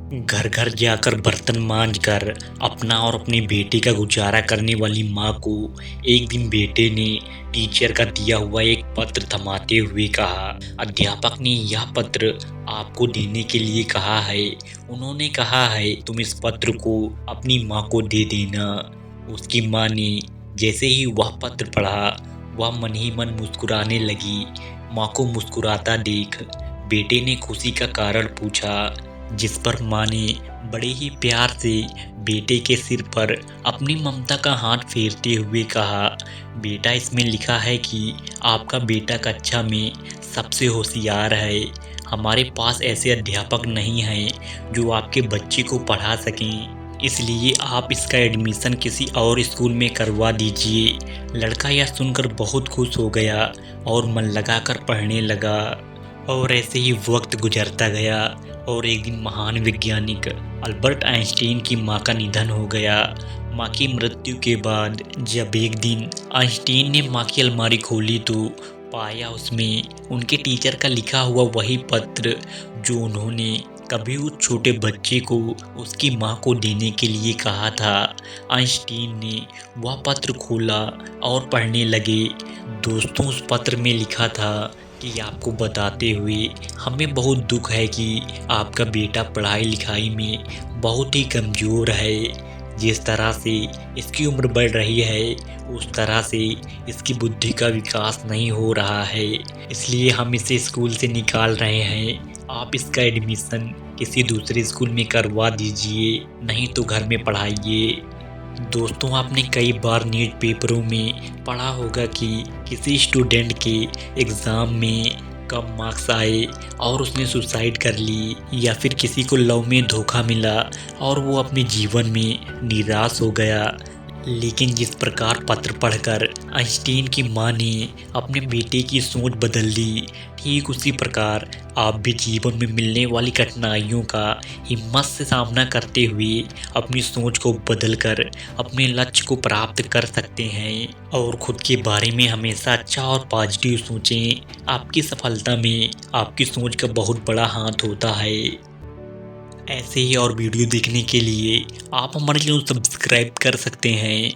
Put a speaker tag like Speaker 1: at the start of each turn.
Speaker 1: घर घर जाकर बर्तन मांज कर अपना और अपनी बेटी का गुजारा करने वाली माँ को एक दिन बेटे ने टीचर का दिया हुआ एक पत्र थमाते हुए कहा, अध्यापक ने यह पत्र आपको देने के लिए कहा है। उन्होंने कहा है तुम इस पत्र को अपनी माँ को दे देना। उसकी माँ ने जैसे ही वह पत्र पढ़ा, वह मन ही मन मुस्कुराने लगी। माँ को मुस्कुराता देख बेटे ने खुशी का कारण पूछा, जिस पर माँ ने बड़े ही प्यार से बेटे के सिर पर अपनी ममता का हाथ फेरते हुए कहा, बेटा इसमें लिखा है कि आपका बेटा कक्षा में सबसे होशियार है। हमारे पास ऐसे अध्यापक नहीं हैं जो आपके बच्चे को पढ़ा सकें, इसलिए आप इसका एडमिशन किसी और स्कूल में करवा दीजिए। लड़का यह सुनकर बहुत खुश हो गया और मन लगाकर पढ़ने लगा। और ऐसे ही वक्त गुजरता गया और एक दिन महान वैज्ञानिक अल्बर्ट आइंस्टीन की मां का निधन हो गया। मां की मृत्यु के बाद जब एक दिन आइंस्टीन ने मां की अलमारी खोली तो पाया उसमें उनके टीचर का लिखा हुआ वही पत्र जो उन्होंने कभी उस छोटे बच्चे को उसकी मां को देने के लिए कहा था। आइंस्टीन ने वह पत्र खोला और पढ़ने लगे। दोस्तों, उस पत्र में लिखा था कि आपको बताते हुए हमें बहुत दुख है कि आपका बेटा पढ़ाई लिखाई में बहुत ही कमज़ोर है। जिस तरह से इसकी उम्र बढ़ रही है, उस तरह से इसकी बुद्धि का विकास नहीं हो रहा है, इसलिए हम इसे स्कूल से निकाल रहे हैं। आप इसका एडमिशन किसी दूसरे स्कूल में करवा दीजिए, नहीं तो घर में पढ़ाइए। दोस्तों, आपने कई बार न्यूज़पेपरों में पढ़ा होगा कि किसी स्टूडेंट के एग्ज़ाम में कम मार्क्स आए और उसने सुसाइड कर ली, या फिर किसी को लव में धोखा मिला और वो अपने जीवन में निराश हो गया। लेकिन जिस प्रकार पत्र पढ़कर आइंस्टीन की मां ने अपने बेटे की सोच बदल दी, ठीक उसी प्रकार आप भी जीवन में मिलने वाली कठिनाइयों का हिम्मत से सामना करते हुए अपनी सोच को बदलकर अपने लक्ष्य को प्राप्त कर सकते हैं। और खुद के बारे में हमेशा अच्छा और पॉजिटिव सोचें। आपकी सफलता में आपकी सोच का बहुत बड़ा हाथ होता है। ऐसे ही और वीडियो देखने के लिए आप हमारे चैनल सब्सक्राइब कर सकते हैं।